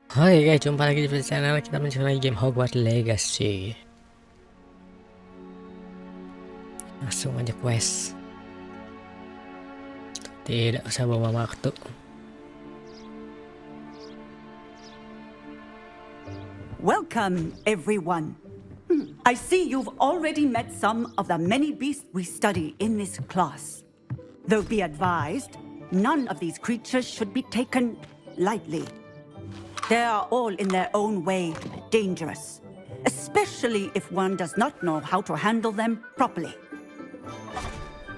Hai guys, jumpa lagi di channel kita mencari game Hogwarts Legacy. Langsung aja quest. Tidak usah bawa waktu. Welcome, everyone. I see you've already met some of the many beasts we study in this class. Though be advised, none of these creatures should be taken lightly. They are all in their own way dangerous, especially if one does not know how to handle them properly.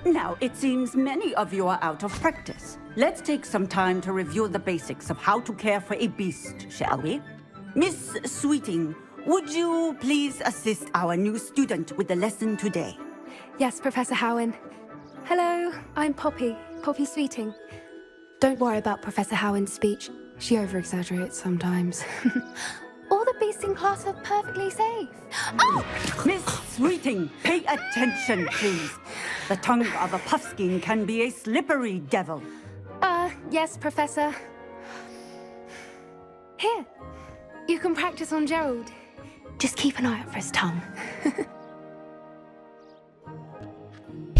Now, it seems many of you are out of practice. Let's take some time to review the basics of how to care for a beast, shall we? Miss Sweeting, would you please assist our new student with the lesson today? Yes, Professor Howen. Hello, I'm Poppy Sweeting. Don't worry about Professor Howen's speech. She over-exaggerates sometimes. All the beasts in class are perfectly safe. Oh! Miss Sweeting, pay attention, please. The tongue of a puffskein can be a slippery devil. Yes, Professor. Here, you can practice on Gerald. Just keep an eye out for his tongue.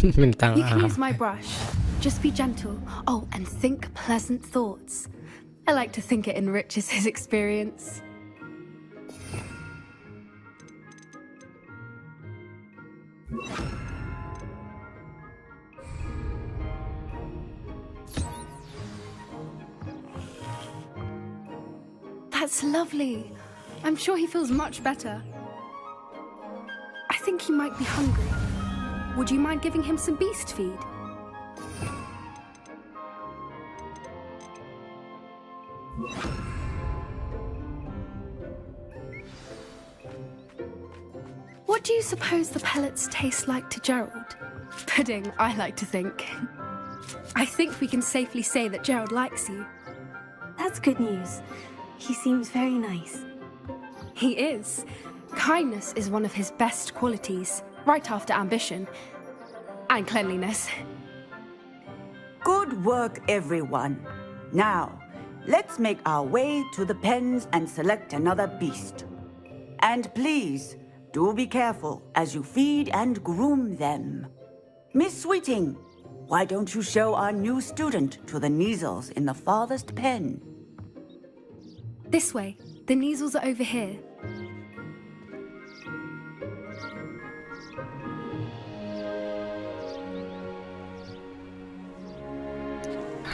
Bintang You can use apa? my brush. Just be gentle. Oh, and think pleasant thoughts. I like to think it enriches his experience. That's lovely. I'm sure he feels much better. I think he might be hungry. Would you mind giving him some beast feed? What do you suppose the pellets taste like to Gerald? Pudding, I like to think. I think we can safely say that Gerald likes you. That's good news. He seems very nice. He is. Kindness is one of his best qualities, right after ambition. And cleanliness. Good work, everyone. Now, let's make our way to the pens and select another beast. And please, do be careful as you feed and groom them. Miss Sweeting, why don't you show our new student to the Neasels in the farthest pen? This way. The Neasels are over here.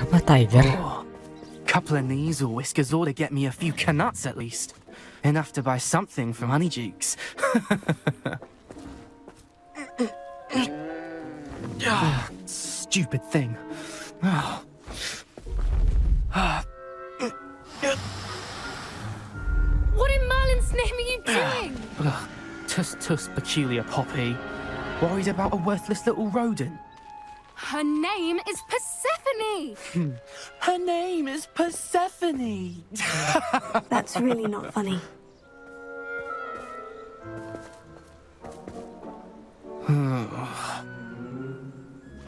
Apa tiger? Oh, couple of Neasel whiskers ought to get me a few canuts at least. Enough to buy something from Honeydukes. Stupid thing. Oh. What in Merlin's name are you doing? Tuss, peculiar Poppy. Worried about a worthless little rodent. Her name is Persephone! Her name is Persephone. That's really not funny.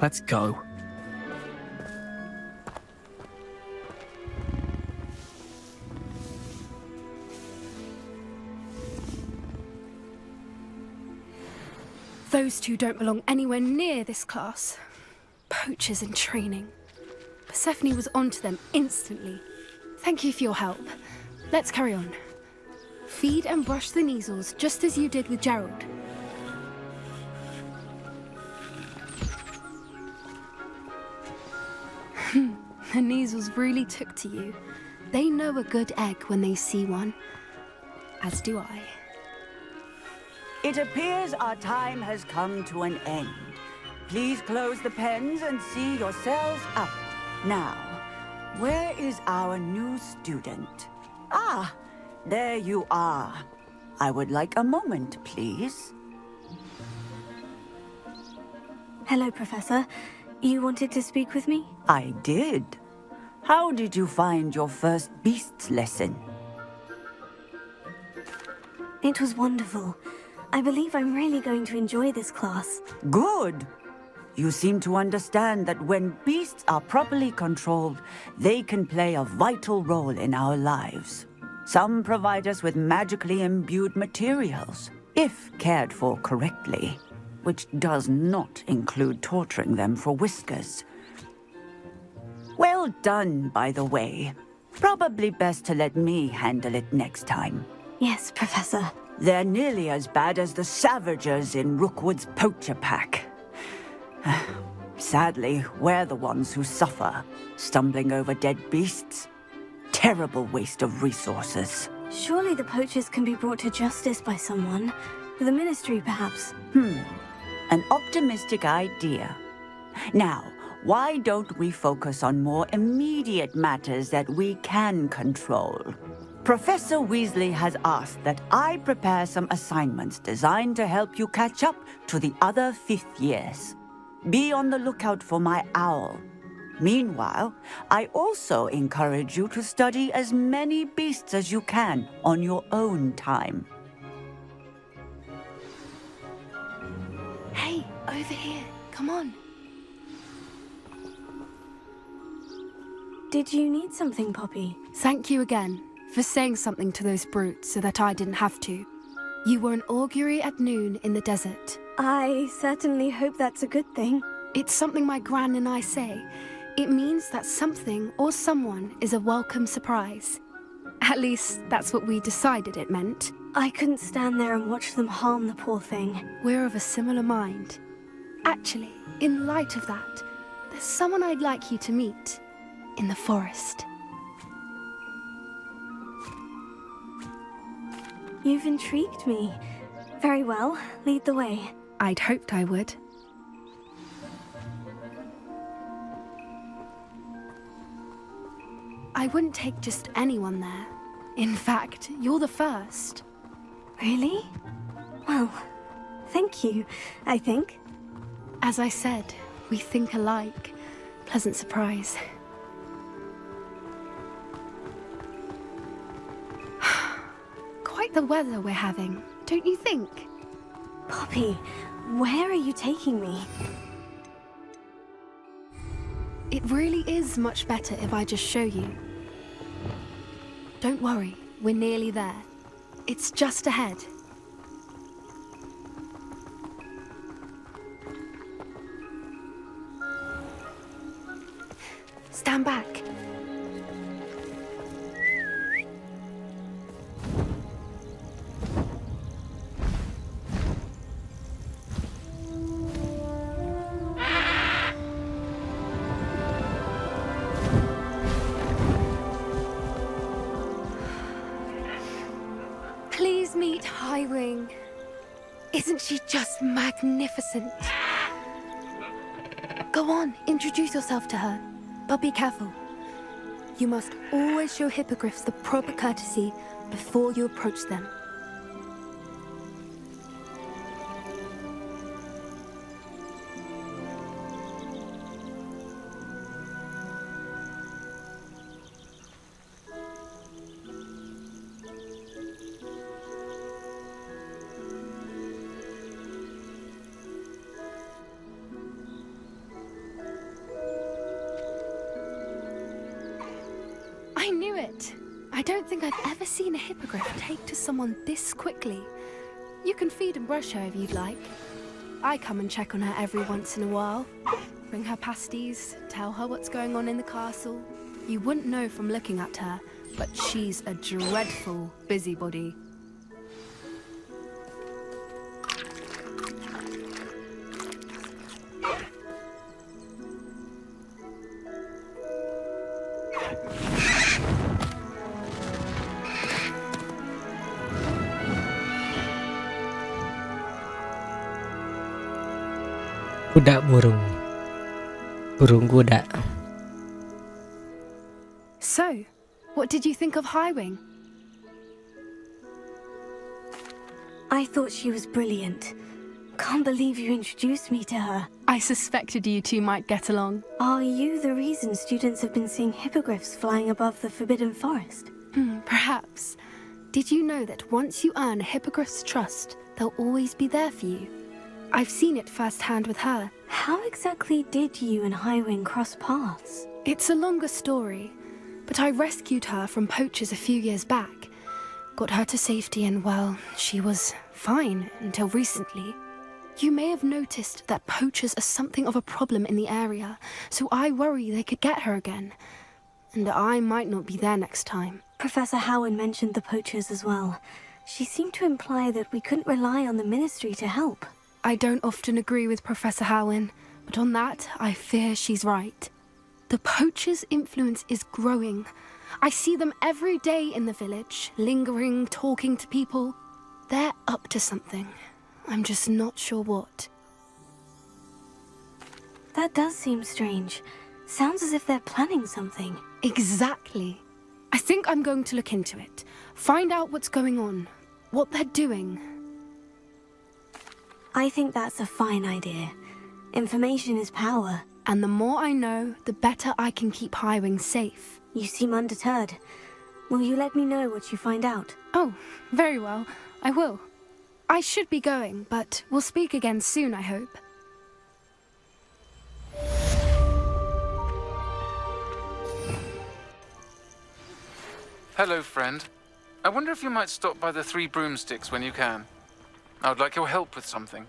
Let's go. Those two don't belong anywhere near this class. Poachers in training. Persephone was onto them instantly. Thank you for your help. Let's carry on. Feed and brush the Neasels just as you did with Gerald. The Neasels really took to you. They know a good egg when they see one. As do I. It appears our time has come to an end. Please close the pens and see yourselves out. Now, where is our new student? Ah, there you are. I would like a moment, please. Hello, Professor. You wanted to speak with me? I did. How did you find your first beasts lesson? It was wonderful. I believe I'm really going to enjoy this class. Good. You seem to understand that when beasts are properly controlled, they can play a vital role in our lives. Some provide us with magically imbued materials, if cared for correctly, which does not include torturing them for whiskers. Well done, by the way. Probably best to let me handle it next time. Yes, Professor. They're nearly as bad as the Savagers in Rookwood's poacher pack. Sadly, we're the ones who suffer, stumbling over dead beasts. Terrible waste of resources. Surely the poachers can be brought to justice by someone. The Ministry, perhaps. An optimistic idea. Now, why don't we focus on more immediate matters that we can control? Professor Weasley has asked that I prepare some assignments designed to help you catch up to the other 5th years. Be on the lookout for my owl. Meanwhile, I also encourage you to study as many beasts as you can on your own time. Hey, over here. Come on. Did you need something, Poppy? Thank you again for saying something to those brutes so that I didn't have to. You were an augury at noon in the desert. I certainly hope that's a good thing. It's something my gran and I say. It means that something or someone is a welcome surprise. At least, that's what we decided it meant. I couldn't stand there and watch them harm the poor thing. We're of a similar mind. Actually, in light of that, there's someone I'd like you to meet in the forest. You've intrigued me. Very well, lead the way. I'd hoped I would. I wouldn't take just anyone there. In fact, you're the first. Really? Well, thank you, I think. As I said, we think alike. Pleasant surprise. Quite the weather we're having, don't you think? Poppy, where are you taking me? It really is much better if I just show you. Don't worry, we're nearly there. It's just ahead. Stand back. Please meet Highwing. Isn't she just magnificent? Go on, introduce yourself to her. But be careful. You must always show hippogriffs the proper courtesy before you approach them. I knew it! I don't think I've ever seen a hippogriff take to someone this quickly. You can feed and brush her if you'd like. I come and check on her every once in a while. Bring her pasties, tell her what's going on in the castle. You wouldn't know from looking at her, but she's a dreadful busybody. Kuda burung. Burung kuda. So, what did you think of Highwing? I thought she was brilliant. Can't believe you introduced me to her. I suspected you two might get along. Are you the reason students have been seeing hippogriffs flying above the Forbidden Forest? Perhaps. Did you know that once you earn a hippogriff's trust, they'll always be there for you? I've seen it firsthand with her. How exactly did you and Highwing cross paths? It's a longer story, but I rescued her from poachers a few years back, got her to safety and, well, she was fine until recently. You may have noticed that poachers are something of a problem in the area, so I worry they could get her again. And I might not be there next time. Professor Howard mentioned the poachers as well. She seemed to imply that we couldn't rely on the Ministry to help. I don't often agree with Professor Howin, but on that, I fear she's right. The poachers' influence is growing. I see them every day in the village, lingering, talking to people. They're up to something. I'm just not sure what. That does seem strange. Sounds as if they're planning something. Exactly. I think I'm going to look into it, find out what's going on, what they're doing. I think that's a fine idea. Information is power. And the more I know, the better I can keep Highwing safe. You seem undeterred. Will you let me know what you find out? Oh, very well. I will. I should be going, but we'll speak again soon, I hope. Hello, friend. I wonder if you might stop by the Three Broomsticks when you can. I would like your help with something.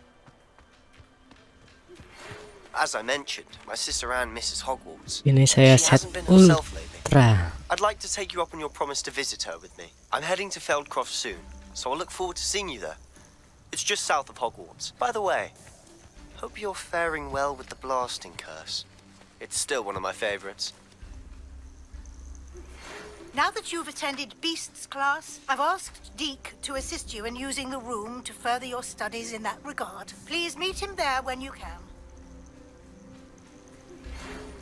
As I mentioned, my sister Anne misses Hogwarts. Ini saya She set hasn't been herself lately. ultra. I'd like to take you up on your promise to visit her with me. I'm heading to Feldcroft soon, so I'll look forward to seeing you there. It's just south of Hogwarts. By the way, hope you're faring well with the blasting curse. It's still one of my favorites. Now that you've attended Beasts class, I've asked Deke to assist you in using the room to further your studies in that regard. Please meet him there when you can.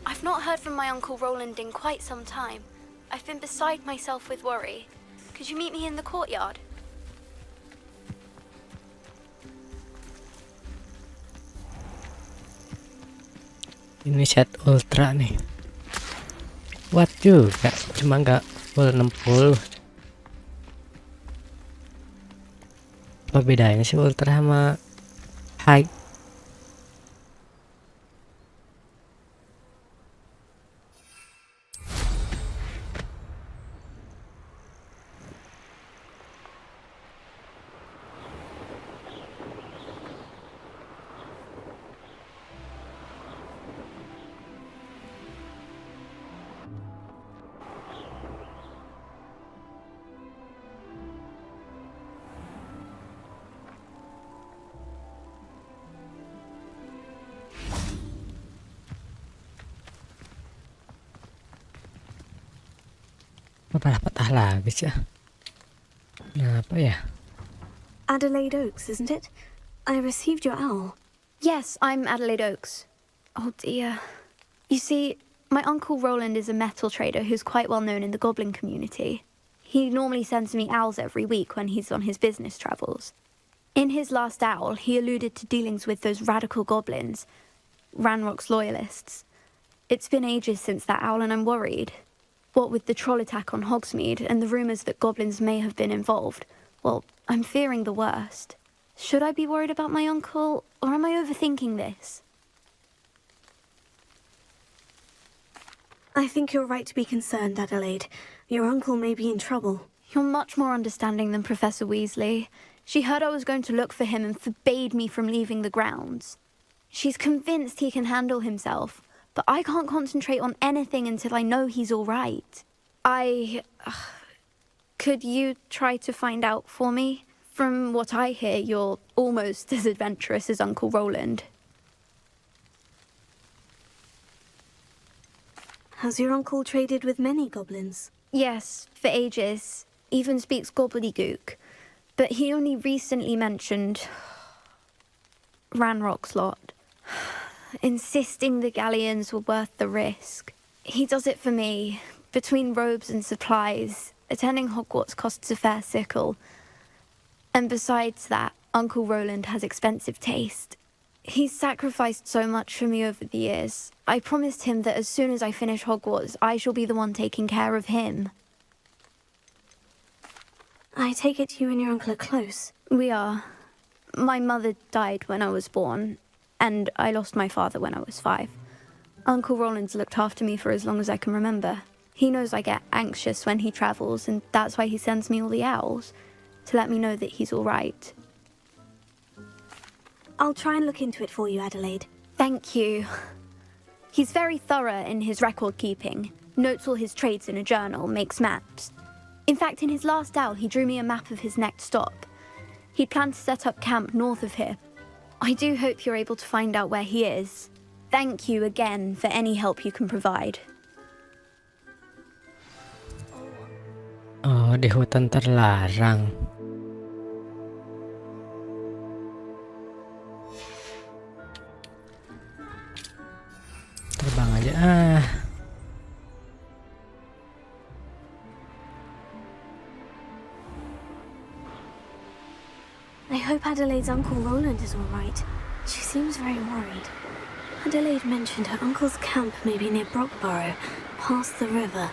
I've not heard from my Uncle Roland in quite some time. I've been beside myself with worry. Could you meet me in the courtyard? Ini set ultra nih. Kuat juga, cuma nggak full 60. Apa bedanya sih ultra sama high? Patah lagi sih. Kenapa ya? Adelaide Oaks, isn't it? I received your owl. Yes, I'm Adelaide Oakes. Oh dear. You see, my Uncle Roland is a metal trader who's quite well known in the goblin community. He normally sends me owls every week when he's on his business travels. In his last owl, he alluded to dealings with those radical goblins, Ranrock's loyalists. It's been ages since that owl and I'm worried. What with the troll attack on Hogsmeade and the rumours that goblins may have been involved, well, I'm fearing the worst. Should I be worried about my uncle, or am I overthinking this? I think you're right to be concerned, Adelaide. Your uncle may be in trouble. You're much more understanding than Professor Weasley. She heard I was going to look for him and forbade me from leaving the grounds. She's convinced he can handle himself, but I can't concentrate on anything until I know he's all right. Could you try to find out for me? From what I hear, you're almost as adventurous as Uncle Roland. Has your uncle traded with many goblins? Yes, for ages. Even speaks gobbledygook. But he only recently mentioned Ranrock's lot, insisting the galleons were worth the risk. He does it for me. Between robes and supplies, attending Hogwarts costs a fair sickle. And besides that, Uncle Roland has expensive taste. He's sacrificed so much for me over the years. I promised him that as soon as I finish Hogwarts, I shall be the one taking care of him. I take it you and your uncle are close. We are. My mother died when I was born, and I lost my father when I was 5. Uncle Roland's looked after me for as long as I can remember. He knows I get anxious when he travels, and that's why he sends me all the owls, to let me know that he's all right. I'll try and look into it for you, Adelaide. Thank you. He's very thorough in his record keeping, notes all his trades in a journal, makes maps. In fact, in his last owl, he drew me a map of his next stop. He'd planned to set up camp north of here. I do hope you're able to find out where he is. Thank you again for any help you can provide. Oh, di hutan terlarang. Terbang aja ah. I hope Adelaide's Uncle Roland is all right. She seems very worried. Adelaide mentioned her uncle's camp may be near Brockborough, past the river.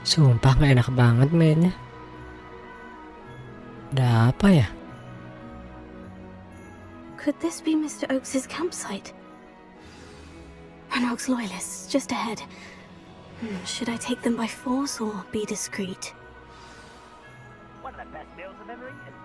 Sumpah gak enak banget mainnya. Ada apa ya? Could this be Mr. Oakes' campsite? Ranrock's loyalists, just ahead. Should I take them by force or be discreet? One of the best meals I've ever eaten.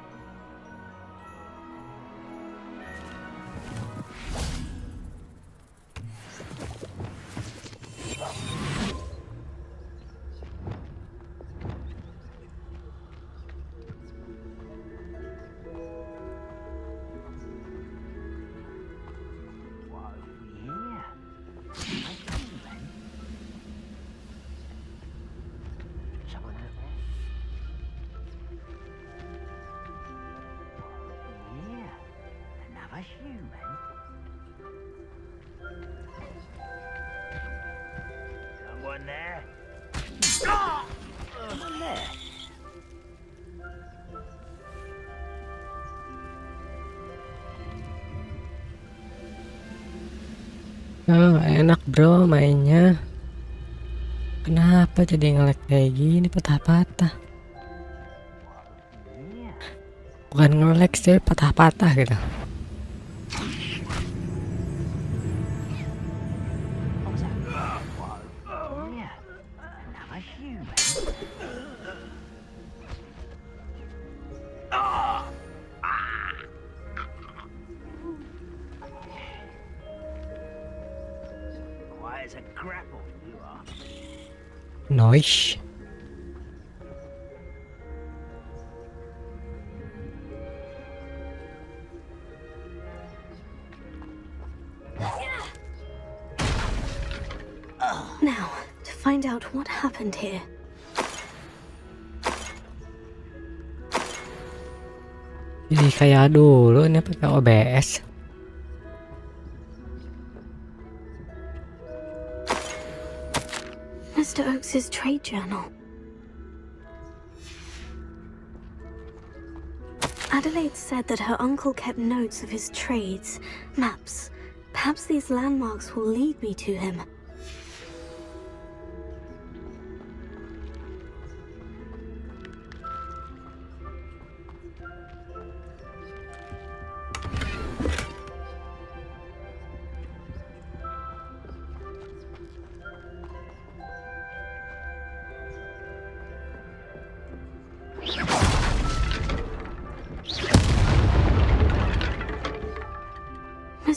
Someone there? Someone there? Oh, gak enak bro mainnya. Kenapa jadi nge-lag kayak gini patah-patah? Bukan nge-lag sih, patah-patah gitu. Quiet as a grapple, you are. Noise. Now, to find out what happened here. Jadi kayak dulu ini pakai OBS. Mr. Oakes' trade journal. Adelaide said that her uncle kept notes of his trades, maps. Perhaps these landmarks will lead me to him.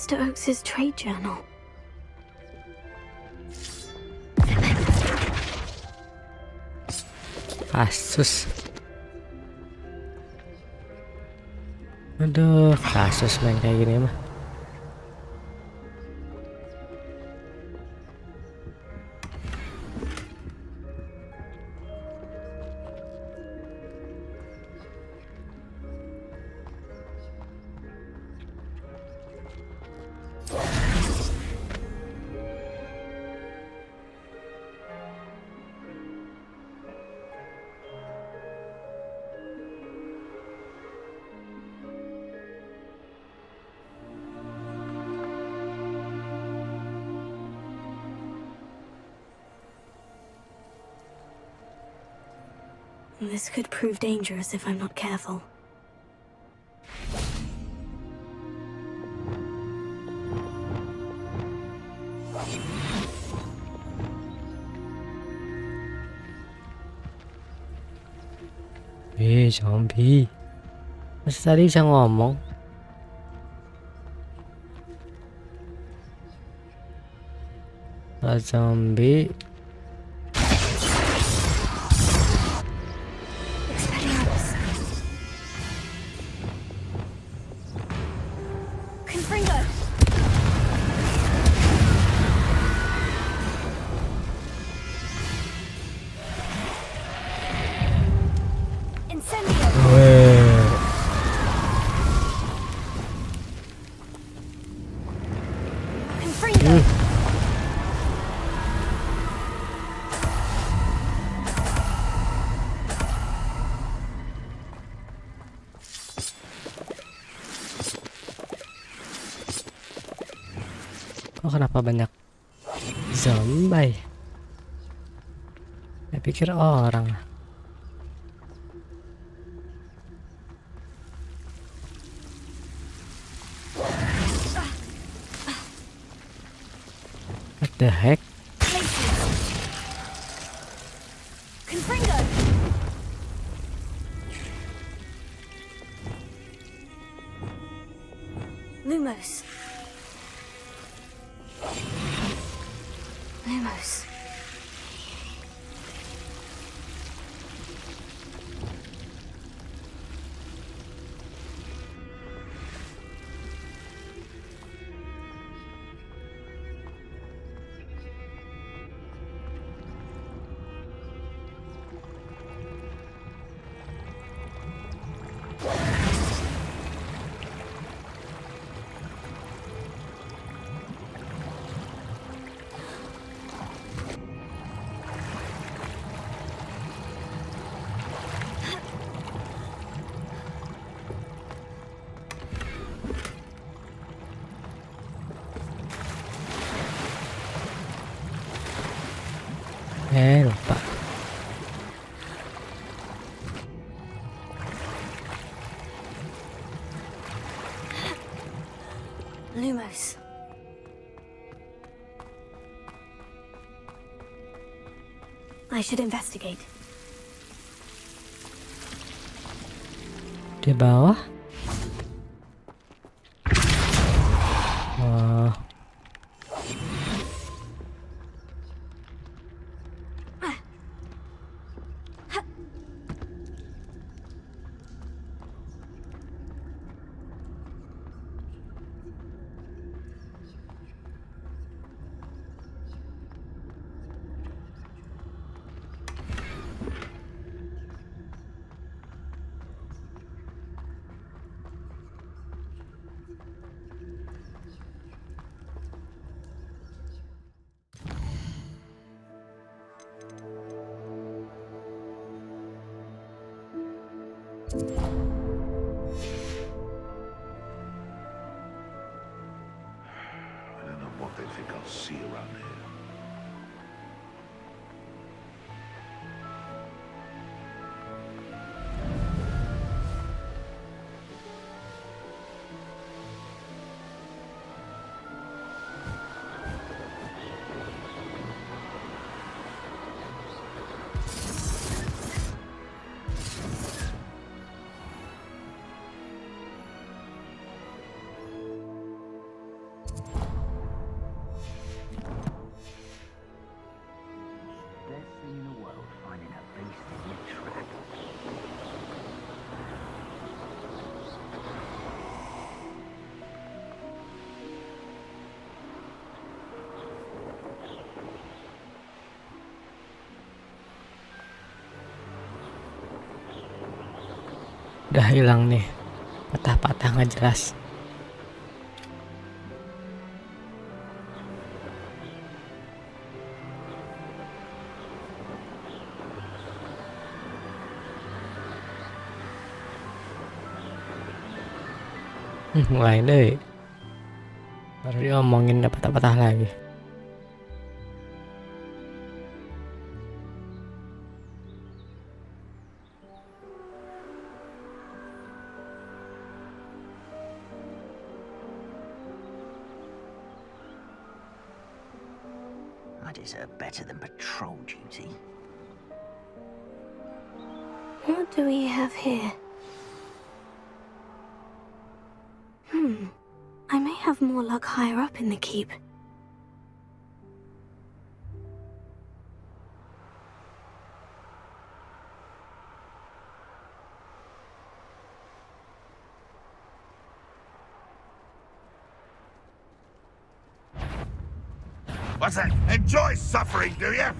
Mr. Oakes' trade journal. Kasus. Aduh, kasus main kayak gini mah. This could prove dangerous if I'm not careful. Zombie. Masa tadi bisa ngomong? Kalau zombie kok kenapa banyak zombie? Saya pikir orang. What the heck? Lumos. Lumos. Lupa. Lumos. I should investigate. Di bawah. Wah. I don't know what they think I'll see around here. best thing in the world, finding a beast in your trap. Udah hilang nih, patah-patah nggak jelas. Mulai deh, baru diomongin dapat patah lagi. I deserve better than patrol duty. What do we have here? I may have more luck higher up in the keep. What's that? Enjoy suffering, do you?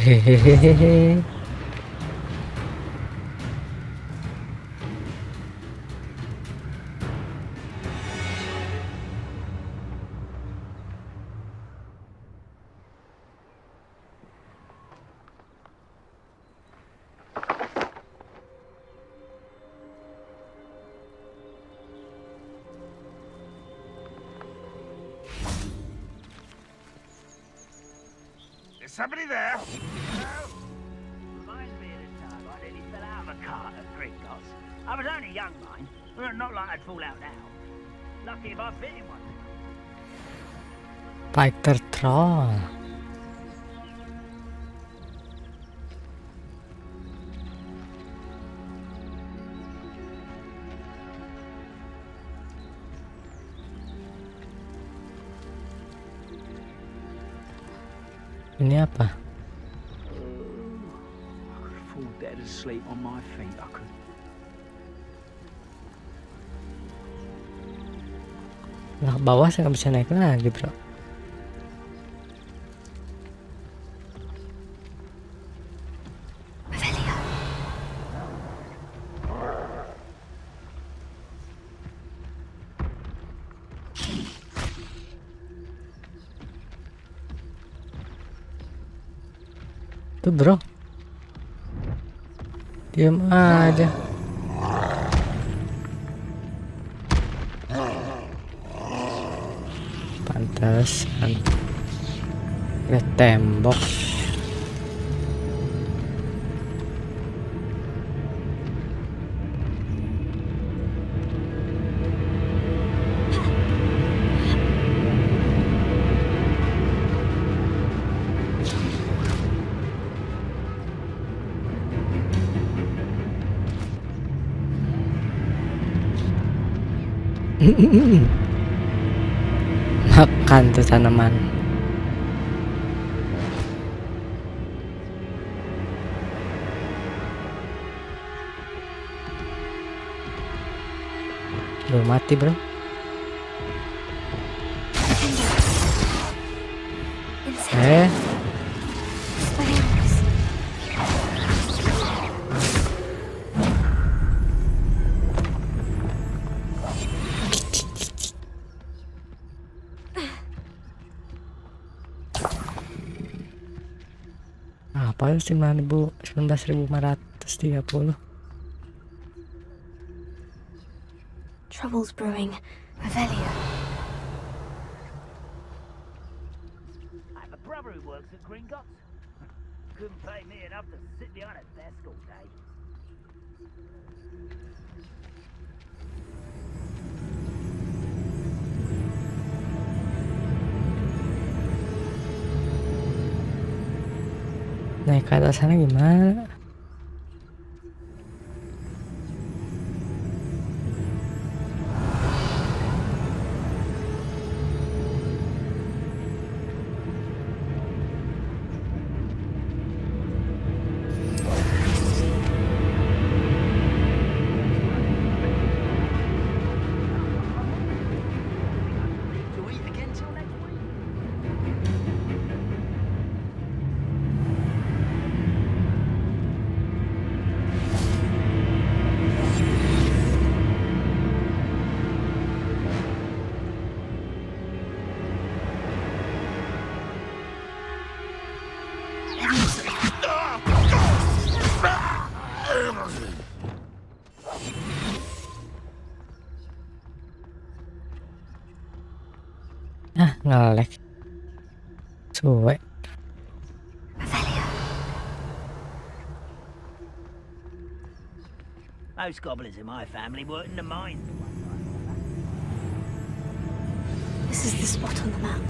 Hehehehe. Is somebody there? Reminds me of the time I nearly fell out of a cart at Gringotts. I was only young, mind. Well, not like I'd fall out now. Lucky if I fit in one. Fighter troll. Ini apa? I could fall dead asleep on my feet, I could. Nah, ke bawah saya nggak bisa naik lagi, bro. Tuh, bro. Diam aja. Pantesan. Lihat tembok. Makan tuh tanaman. Belum mati, bro. Apa sih 19.530? Trouble's brewing. Revelia. I have a brother who works at Gringotts. Couldn't pay me enough to sit behind a desk all day. Naik ke atas sana gimana? ngelek. Suwe. Most gobblers in my family work in the mines. This is the spot on the map.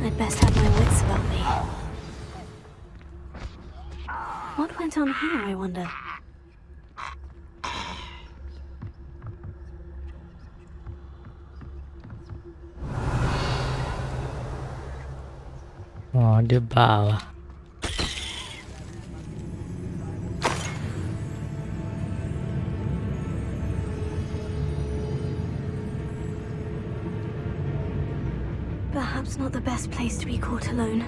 I'd best have my wits about me. What went on here, I wonder? Oh, di bawah. Perhaps not the best place to be caught alone.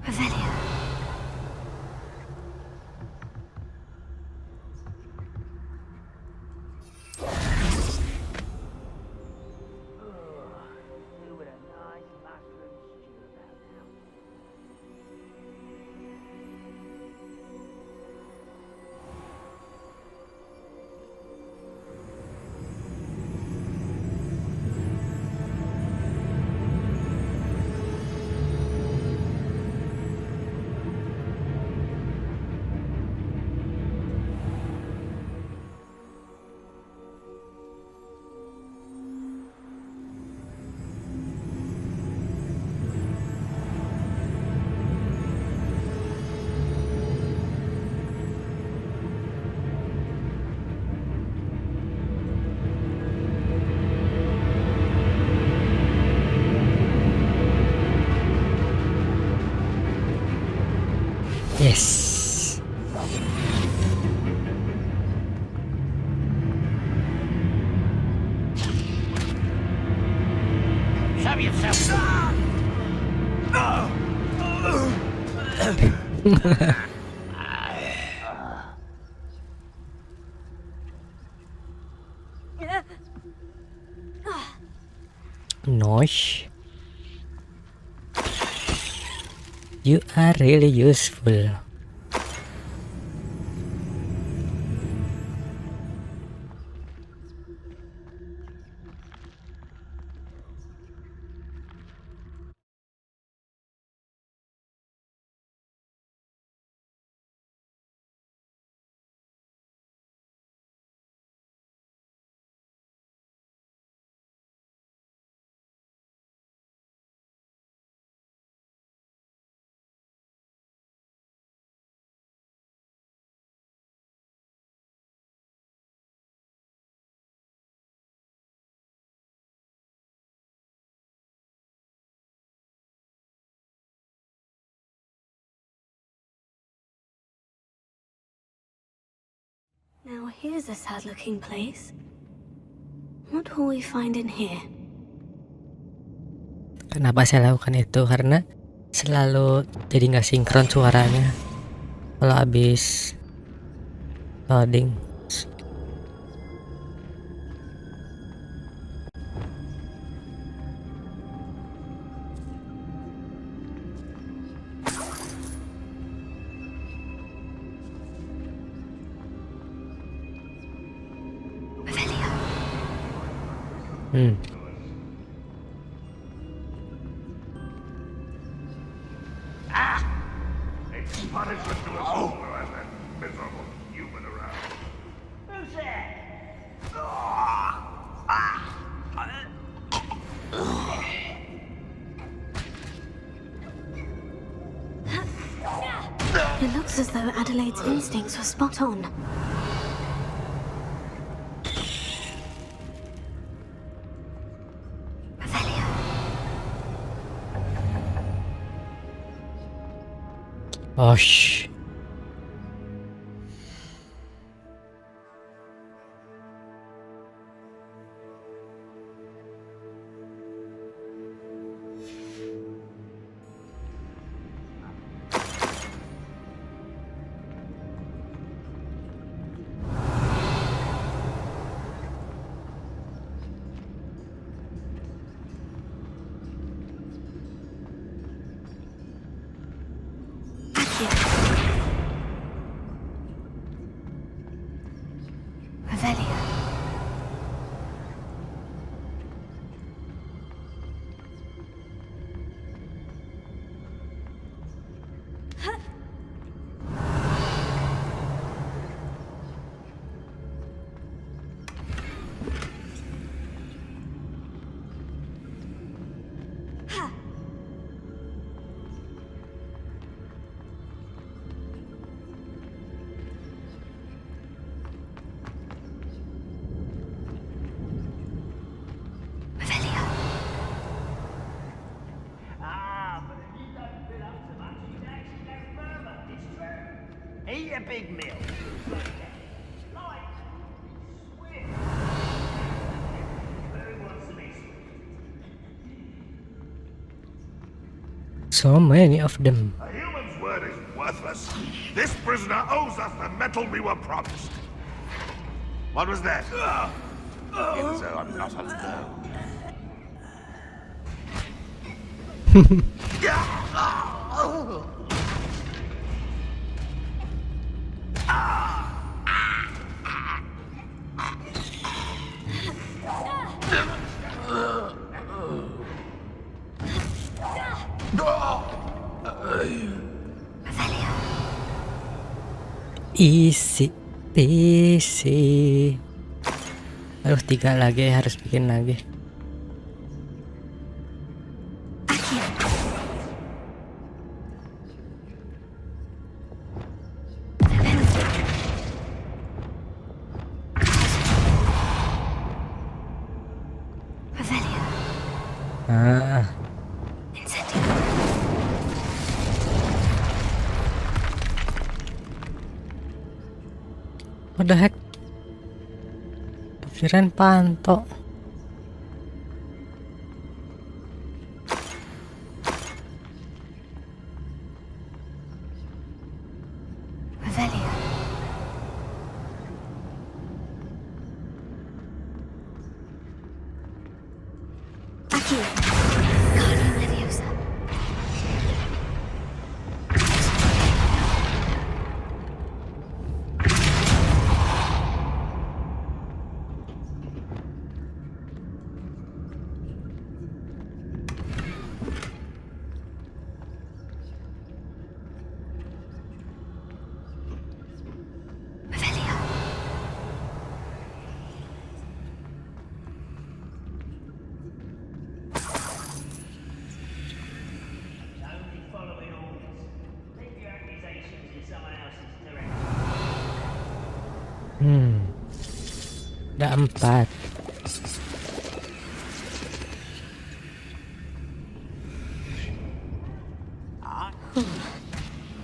Revelio. Yes. Show yourself. Nosh. You are really useful. Now here's a sad-looking place. What will we find in here? Kenapa saya lakukan itu? Karena selalu jadi nggak sinkron suaranya kalau habis loading. It's punishment to us all to have that miserable human around. Who's there? It looks as though Adelaide's instincts were spot on. Oh shh. a big meal. Light, swift. Who wants to be So many of them. A human's word is worthless. This prisoner owes us the metal we were promised. What was that? Feel as though I'm not alone. Easy peasy. Aduh, 3 lagi harus bikin lagi. Ah. What the heck? Pikiran panto. Ada 4.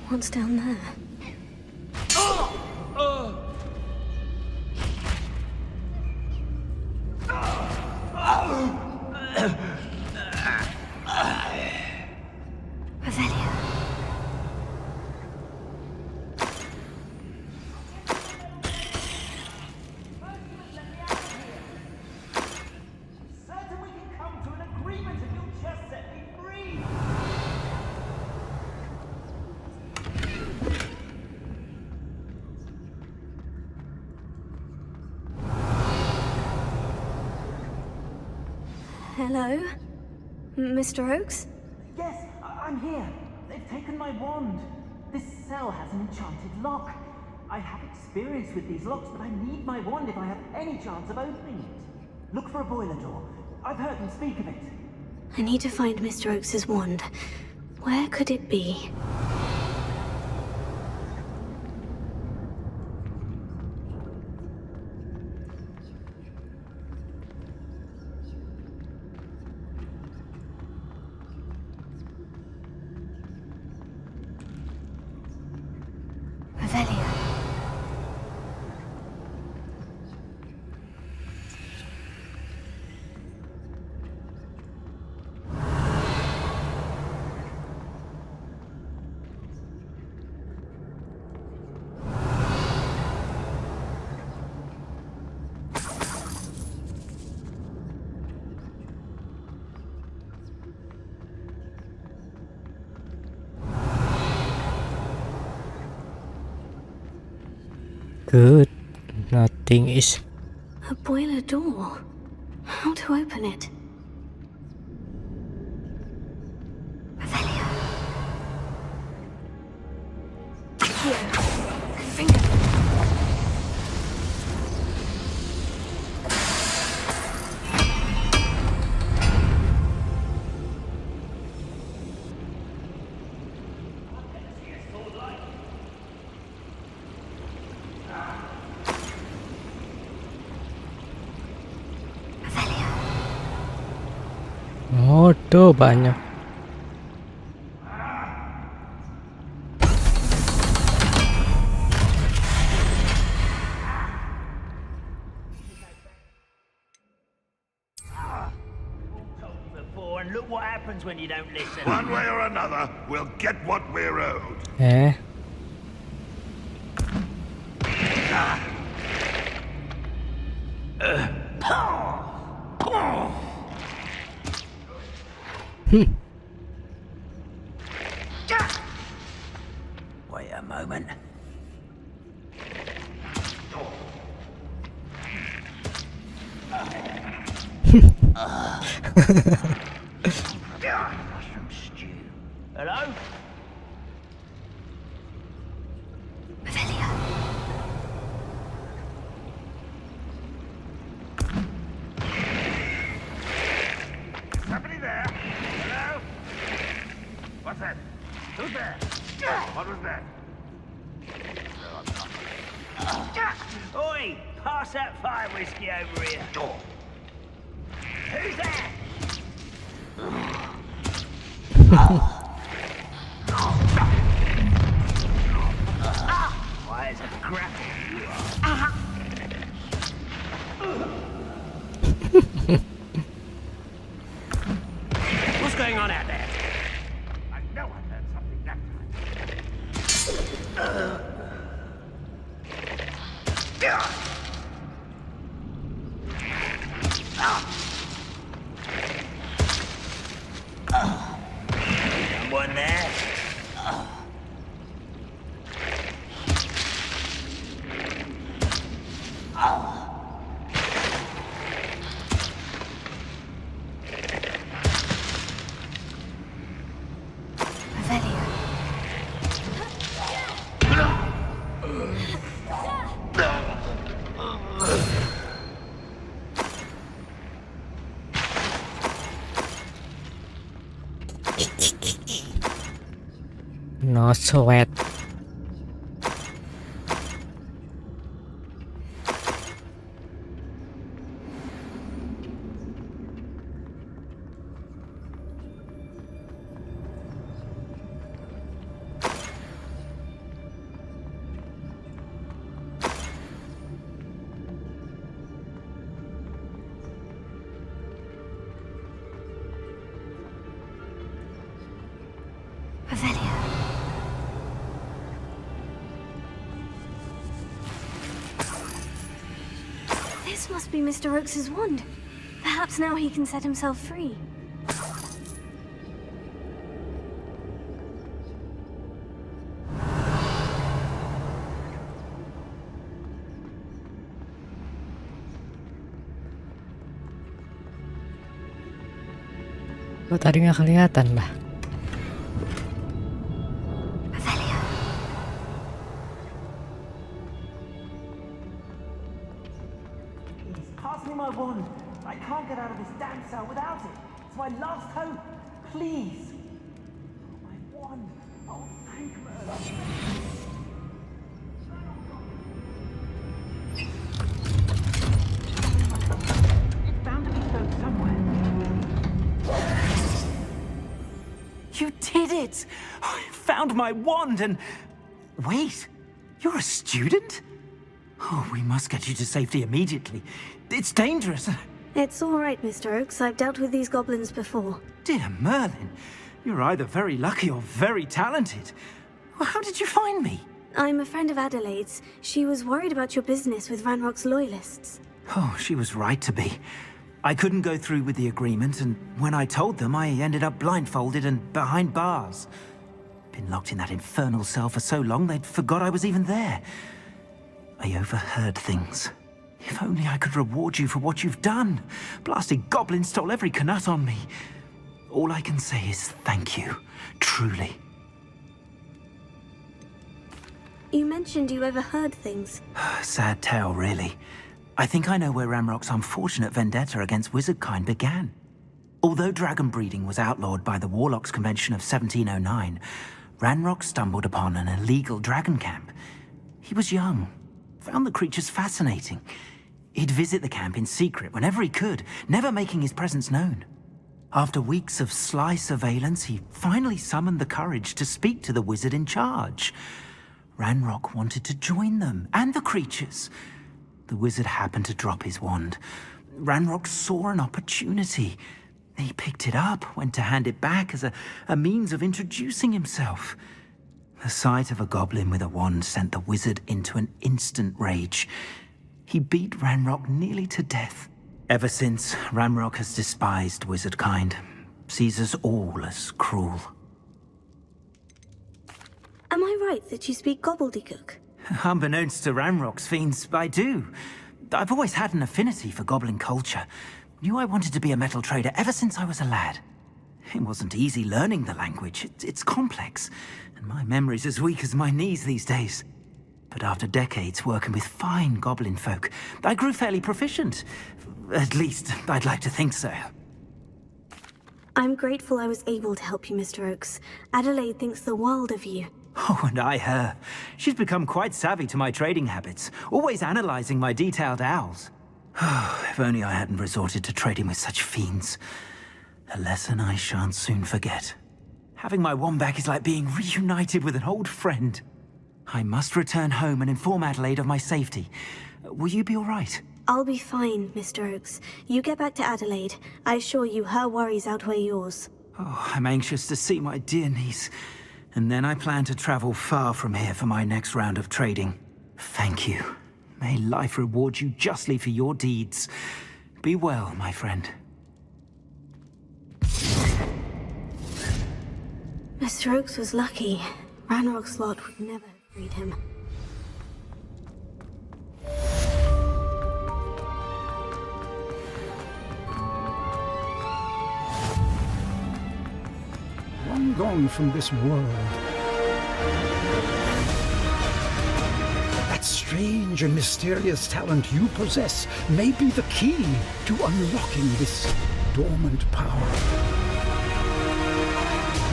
What's down there? Hello? Mr. Oakes? Yes, I'm here. They've taken my wand. This cell has an enchanted lock. I have experience with these locks, but I need my wand if I have any chance of opening it. Look for a boiler door. I've heard them speak of it. I need to find Mr. Oakes' wand. Where could it be? Good. Nothing is. A boiler door. How to open it? Oh, tuh banyak. look what happens when you don't listen. One way or another, we'll get what we're owed. Wait a moment. Mushroom stew. Hello? Somebody there? Hello? What's that? Who's there? What was that? Oi! Pass that fire whiskey over here. Who's there? Why, it's a grapple you are. What's going on out there? I know I heard something that Someone there? No sweat. This must be Mr. Oakes's wand. Perhaps now he can set himself free. Kok tadi nggak kelihatan lah? Pass me my wand. I can't get out of this damn cell without it. It's my last hope. Please. My wand. Oh, thank Merlin. It's bound to be stowed somewhere. You did it! I found my wand and... Wait, you're a student? Oh, we must get you to safety immediately. It's dangerous. It's all right, Mr. Oakes. I've dealt with these goblins before. Dear Merlin, you're either very lucky or very talented. Well, how did you find me? I'm a friend of Adelaide's. She was worried about your business with Ranrock's loyalists. Oh, she was right to be. I couldn't go through with the agreement, and when I told them, I ended up blindfolded and behind bars. Been locked in that infernal cell for so long, they'd forgot I was even there. I overheard things. If only I could reward you for what you've done. Blasted goblins stole every Knut on me. All I can say is thank you, truly. You mentioned you overheard things. Sad tale, really. I think I know where Ranrock's unfortunate vendetta against wizardkind began. Although dragon breeding was outlawed by the Warlocks Convention of 1709, Ranrock stumbled upon an illegal dragon camp. He was young, found the creatures fascinating. He'd visit the camp in secret whenever he could, never making his presence known. After weeks of sly surveillance, he finally summoned the courage to speak to the wizard in charge. Ranrock wanted to join them, and the creatures. The wizard happened to drop his wand. Ranrock saw an opportunity. He picked it up, went to hand it back as a means of introducing himself. The sight of a goblin with a wand sent the wizard into an instant rage. He beat Ranrock nearly to death. Ever since, Ranrock has despised wizard kind, sees us all as cruel. Am I right that you speak gobbledygook? Unbeknownst to Ranrock's fiends, I do. I've always had an affinity for goblin culture. Knew I wanted to be a metal trader ever since I was a lad. It wasn't easy learning the language. It's complex, and my memory's as weak as my knees these days. But after decades working with fine goblin folk, I grew fairly proficient. At least, I'd like to think so. I'm grateful I was able to help you, Mr. Oakes. Adelaide thinks the world of you. Oh, and I her. She's become quite savvy to my trading habits, always analyzing my detailed owls. If only I hadn't resorted to trading with such fiends. A lesson I shan't soon forget. Having my wand back is like being reunited with an old friend. I must return home and inform Adelaide of my safety. Will you be all right? I'll be fine, Mr. Oakes. You get back to Adelaide. I assure you her worries outweigh yours. Oh, I'm anxious to see my dear niece. And then I plan to travel far from here for my next round of trading. Thank you. May life reward you justly for your deeds. Be well, my friend. Mr. Oakes was lucky. Ranrock's lot would never have freed him. Long gone from this world. That strange and mysterious talent you possess may be the key to unlocking this dormant power.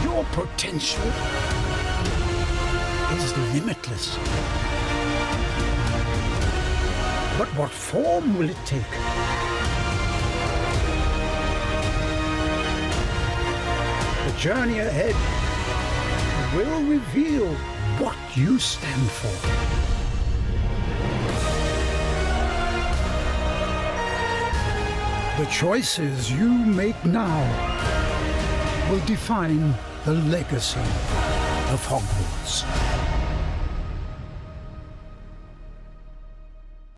Your potential is limitless. But what form will it take? The journey ahead will reveal what you stand for. The choices you make now will define the legacy of Hogwarts.